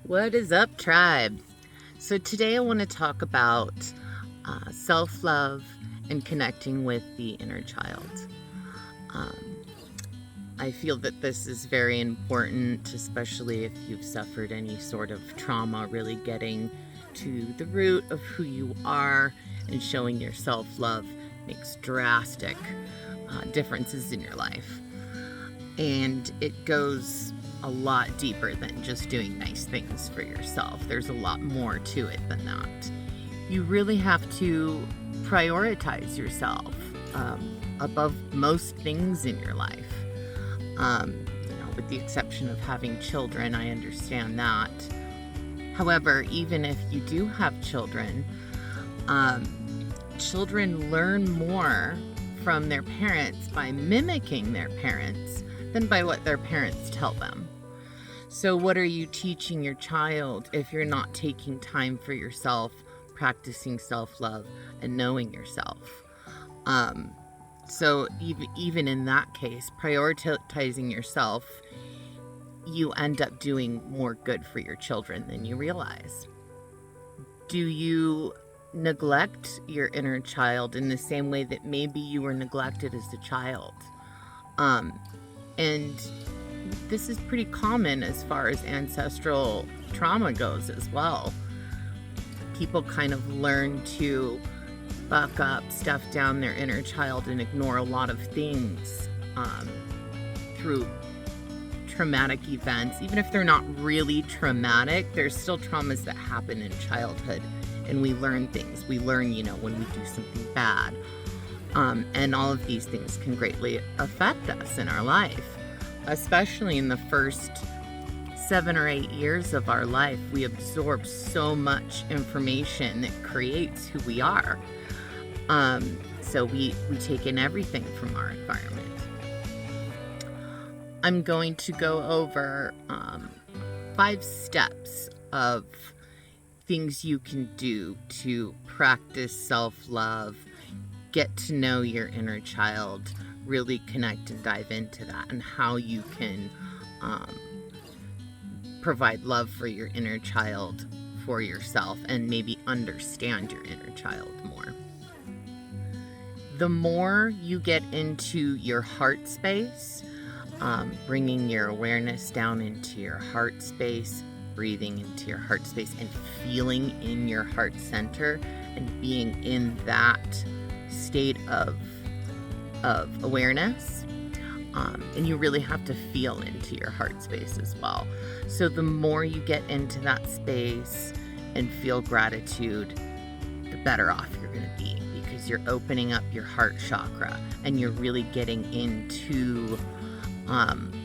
What is up, tribe? So today I want to talk about self-love and connecting with the inner child. I feel that this is very important, especially if you've suffered any sort of trauma, really getting to the root of who you are and showing your self-love makes drastic differences in your life. And it goes a lot deeper than just doing nice things for yourself. There's a lot more to it than that. You really have to prioritize yourself above most things in your life. With the exception of having children, I understand that. However, even if you do have children, children learn more from their parents by mimicking their parents than by what their parents tell them. So what are you teaching your child if you're not taking time for yourself, practicing self-love, and knowing yourself? So even in that case, prioritizing yourself, you end up doing more good for your children than you realize. Do you neglect your inner child in the same way that maybe you were neglected as a child? And this is pretty common as far as ancestral trauma goes as well. People kind of learn to buck up, stuff down their inner child, and ignore a lot of things through traumatic events. Even if they're not really traumatic, there's still traumas that happen in childhood, and we learn things. We learn, when we do something bad. And all of these things can greatly affect us in our life, especially in the first 7 or 8 years of our life. We absorb so much information that creates who we are. So we take in everything from our environment. I'm going to go over 5 steps of things you can do to practice self-love, get to know your inner child, really connect and dive into that, and how you can provide love for your inner child, for yourself, and maybe understand your inner child more. The more you get into your heart space, bringing your awareness down into your heart space, breathing into your heart space, and feeling in your heart center, and being in that state of awareness, and you really have to feel into your heart space as well. So the more you get into that space and feel gratitude, the better off you're going to be, because you're opening up your heart chakra and you're really getting into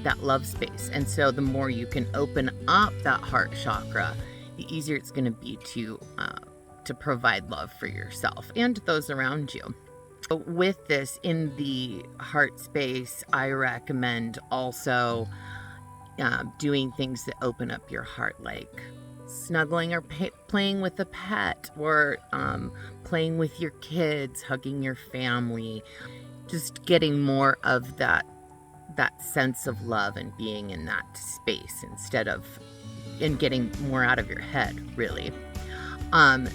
that love space. And so the more you can open up that heart chakra, the easier it's going to be to provide love for yourself and those around you. With this, in the heart space, I recommend also doing things that open up your heart, like snuggling or playing with a pet, or playing with your kids, hugging your family, just getting more of that sense of love and being in that space and getting more out of your head, really.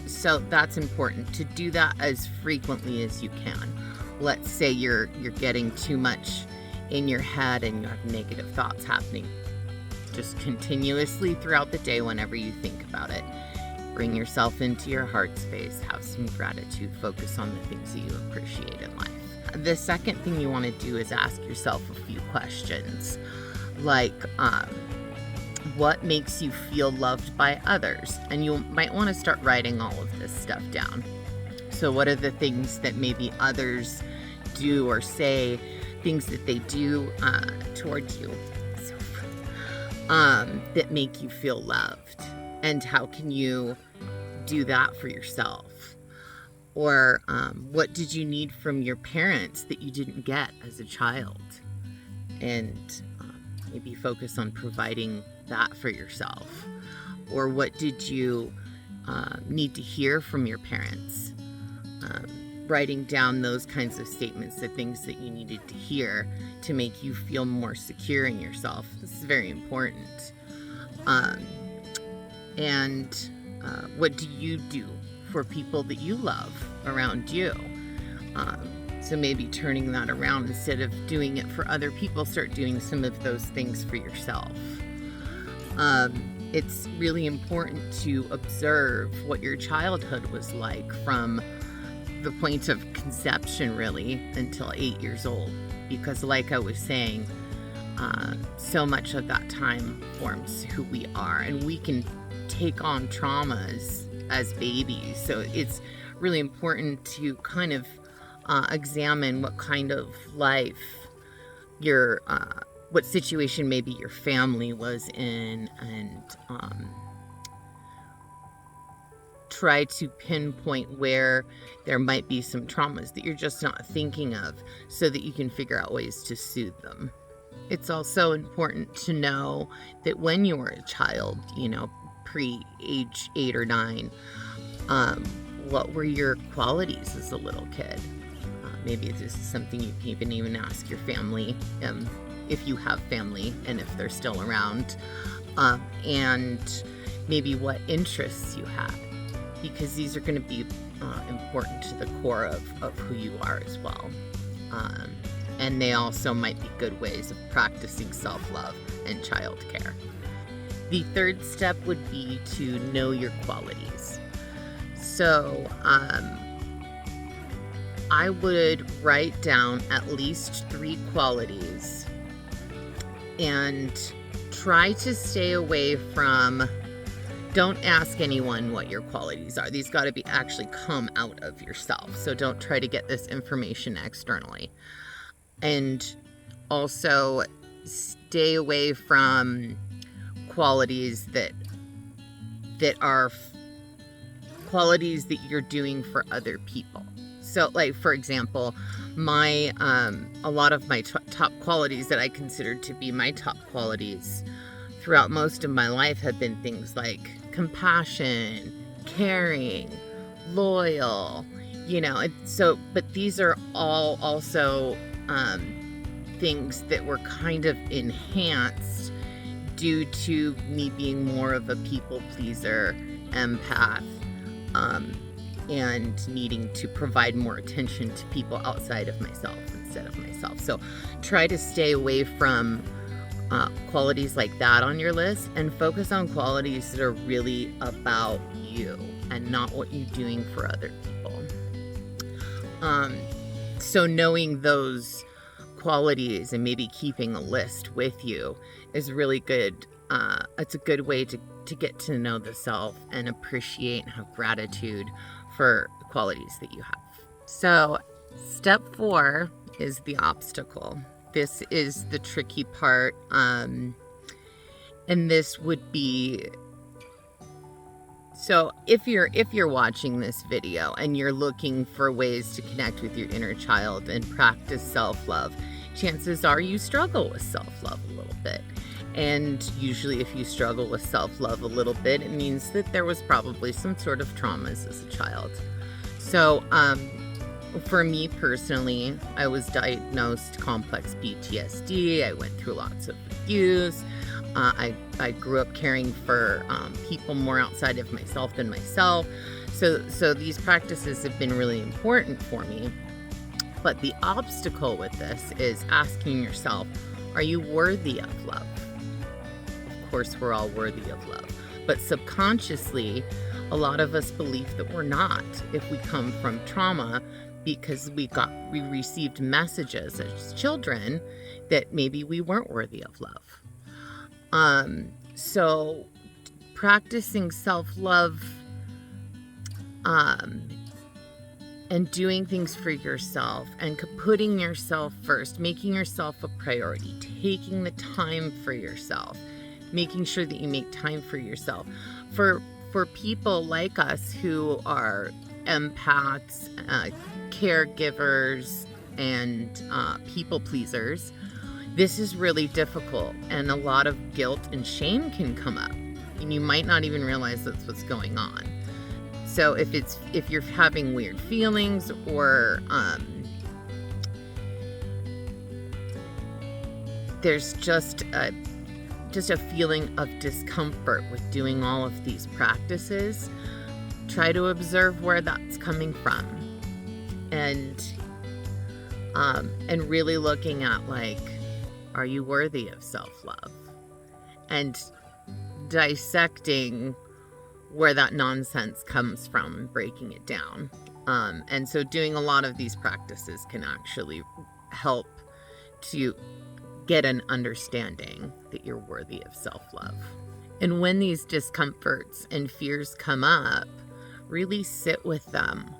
So that's important to do that as frequently as you can. Let's say you're getting too much in your head and you have negative thoughts happening just continuously throughout the day. Whenever you think about it, bring yourself into your heart space, have some gratitude, focus on the things that you appreciate in life. The second thing you want to do is ask yourself a few questions, like, what makes you feel loved by others? And you might want to start writing all of this stuff down. So what are the things that maybe others do or say, things that they do towards you, that make you feel loved? And how can you do that for yourself? Or what did you need from your parents that you didn't get as a child? And maybe focus on providing that for yourself. Or what did you need to hear from your parents? Writing down those kinds of statements, the things that you needed to hear to make you feel more secure in yourself. This is very important. And what do you do for people that you love around you? So maybe turning that around, instead of doing it for other people, start doing some of those things for yourself. It's really important to observe what your childhood was like from the point of conception, really, until 8 years old. Because like I was saying, so much of that time forms who we are, and we can take on traumas as babies. So it's really important to kind of examine what kind of life what situation maybe your family was in, and try to pinpoint where there might be some traumas that you're just not thinking of, so that you can figure out ways to soothe them. It's also important to know that when you were a child, pre-age 8 or 9, what were your qualities as a little kid? Maybe this is something you can even ask your family, if you have family and if they're still around, and maybe what interests you had, because these are going to be important to the core of who you are as well. And they also might be good ways of practicing self-love and childcare. The third step would be to know your qualities. So I would write down at least 3 qualities and try to stay away from, don't ask anyone what your qualities are. These got to be actually come out of yourself. So don't try to get this information externally. And also stay away from qualities that are qualities that you're doing for other people. So, like, for example, a lot of my top qualities that I considered to be my top qualities throughout most of my life have been things like compassion, caring, loyal, but these are all also things that were kind of enhanced due to me being more of a people pleaser, empath, and needing to provide more attention to people outside of myself instead of myself. So try to stay away from qualities like that on your list, and focus on qualities that are really about you and not what you're doing for other people. So knowing those qualities and maybe keeping a list with you is really good. It's a good way to get to know the self and appreciate and have gratitude for the qualities that you have. So step 4 is the obstacle. This is the tricky part. And this would be, so if you're watching this video and you're looking for ways to connect with your inner child and practice self-love, chances are you struggle with self-love a little bit. And usually if you struggle with self-love a little bit, it means that there was probably some sort of traumas as a child. So for me personally, I was diagnosed complex PTSD. I went through lots of abuse. I grew up caring for people more outside of myself than myself. So these practices have been really important for me. But the obstacle with this is asking yourself, are you worthy of love? Of course, we're all worthy of love. But subconsciously, a lot of us believe that we're not if we come from trauma, because we received messages as children that maybe we weren't worthy of love. So practicing self-love and doing things for yourself and putting yourself first, making yourself a priority, taking the time for yourself, making sure that you make time for yourself. For people like us who are empaths, caregivers, and people pleasers, this is really difficult, and a lot of guilt and shame can come up, and you might not even realize that's what's going on. So if you're having weird feelings, or there's just just a feeling of discomfort with doing all of these practices, try to observe where that's coming from, and really looking at, like, are you worthy of self-love? And dissecting where that nonsense comes from and breaking it down. And so doing a lot of these practices can actually help to get an understanding that you're worthy of self-love. And when these discomforts and fears come up, really sit with them.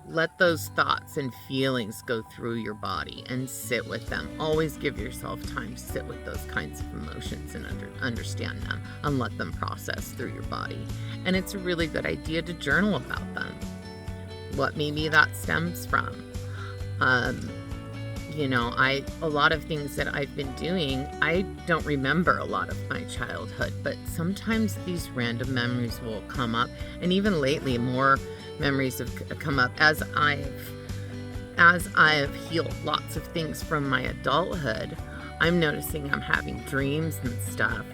Let those thoughts and feelings go through your body and sit with them. Always give yourself time to sit with those kinds of emotions and understand them and let them process through your body. And it's a really good idea to journal about them. What maybe that stems from. A lot of things that I've been doing, I don't remember a lot of my childhood, but sometimes these random memories will come up. And even lately, more memories have come up as I've healed lots of things from my adulthood. I'm noticing I'm having dreams and stuff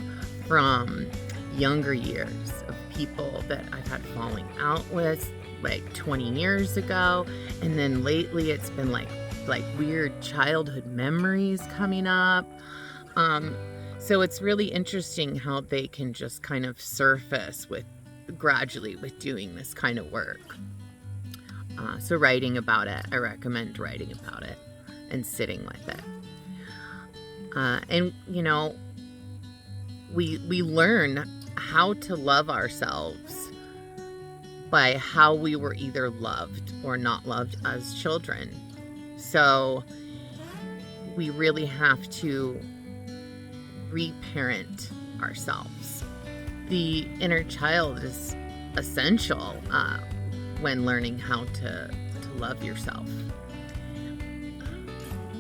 from younger years of people that I've had falling out with like 20 years ago. And then lately it's been like weird childhood memories coming up. So it's really interesting how they can just kind of surface gradually with doing this kind of work. So writing about it, I recommend writing about it and sitting with it. We learn how to love ourselves by how we were either loved or not loved as children. So we really have to reparent ourselves. The inner child is essential when learning how to love yourself.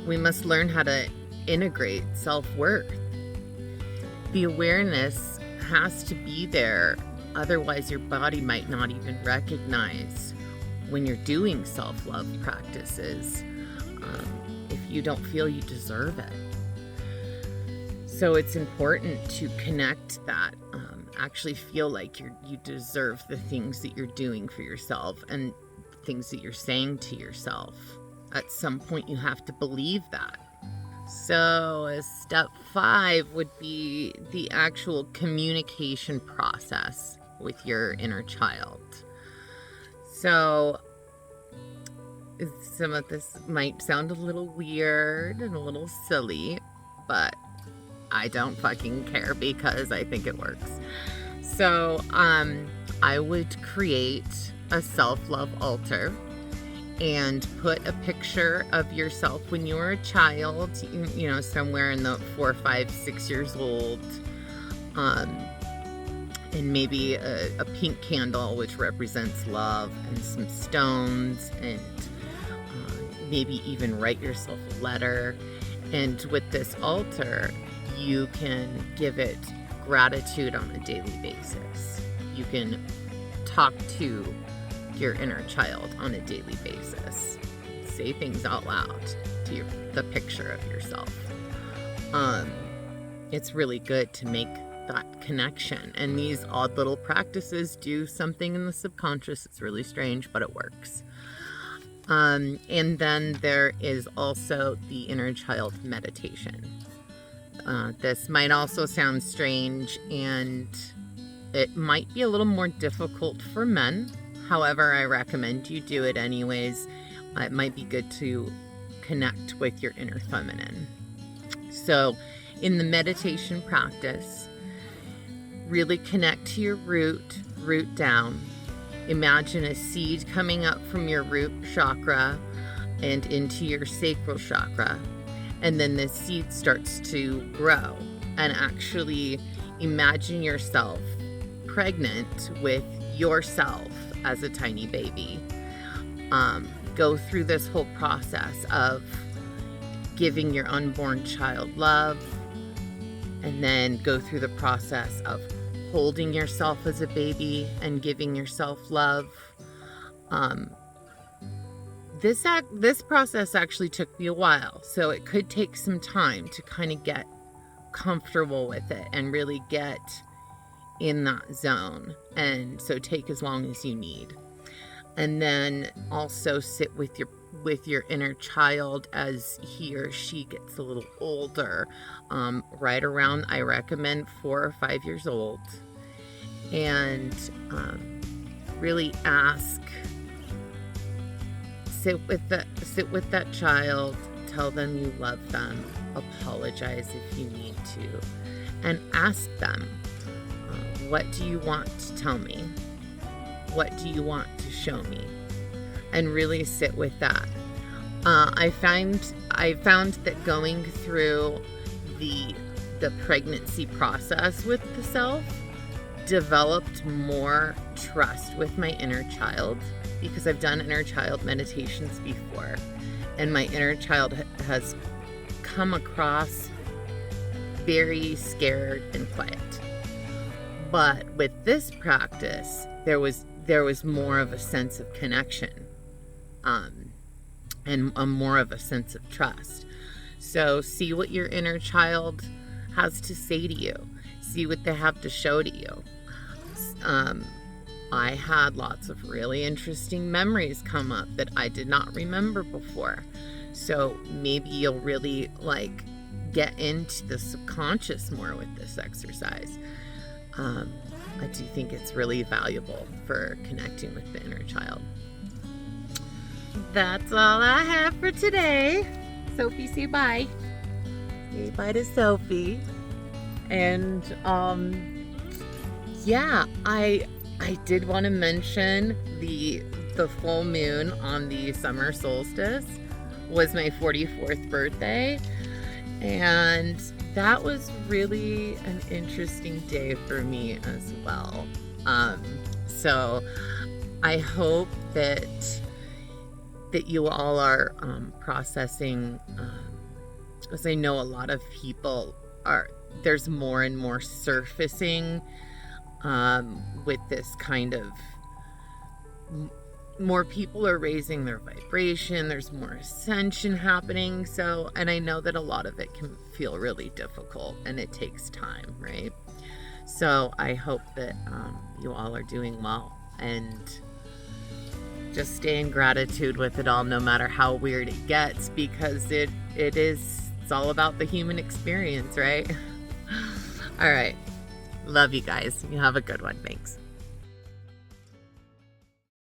We must learn how to integrate self-worth. The awareness has to be there, otherwise your body might not even recognize when you're doing self-love practices if you don't feel you deserve it. So it's important to connect that, actually feel like you deserve the things that you're doing for yourself and things that you're saying to yourself. At some point you have to believe that. So step 5 would be the actual communication process with your inner child. So some of this might sound a little weird and a little silly, but I don't fucking care because I think it works. So I would create a self-love altar and put a picture of yourself when you were a child, somewhere in the 4, 5, 6 years old, and maybe a pink candle which represents love, and some stones, and maybe even write yourself a letter. And with this altar, you can give it gratitude on a daily basis. You can talk to your inner child on a daily basis. Say things out loud to the picture of yourself. It's really good to make that connection. And these odd little practices do something in the subconscious. It's really strange, but it works. And then there is also the inner child meditation. This might also sound strange, and it might be a little more difficult for men. However, I recommend you do it anyways. It might be good to connect with your inner feminine. So in the meditation practice, really connect to your root down. Imagine a seed coming up from your root chakra and into your sacral chakra. And then the seed starts to grow. And actually imagine yourself pregnant with yourself as a tiny baby. Go through this whole process of giving your unborn child love, and then go through the process of holding yourself as a baby and giving yourself love. This process actually took me a while, so it could take some time to kind of get comfortable with it and really get in that zone. And so take as long as you need. And then also sit with your inner child as he or she gets a little older, right around, I recommend 4 or 5 years old, and really ask, sit with that child, tell them you love them, apologize if you need to, and ask them, what do you want to tell me? What do you want to show me? And really sit with that. I found that going through the pregnancy process with the self developed more trust with my inner child, because I've done inner child meditations before, and my inner child has come across very scared and quiet. But with this practice, there was more of a sense of connection, and more of a sense of trust. So see what your inner child has to say to you. See what they have to show to you. I had lots of really interesting memories come up that I did not remember before. So maybe you'll really get into the subconscious more with this exercise. I do think it's really valuable for connecting with the inner child. That's all I have for today. Sophie, say bye. Say bye to Sophie. And I did want to mention the full moon on the summer solstice was my 44th birthday, and that was really an interesting day for me as well. So I hope that you all are processing, because I know a lot of people there's more and more surfacing with this kind of, more people are raising their vibration, there's more ascension happening. So, and I know that a lot of it can feel really difficult and it takes time, right? So I hope that you all are doing well, and just stay in gratitude with it all, no matter how weird it gets, because it's all about the human experience, right? All right. Love you guys. You have a good one. Thanks.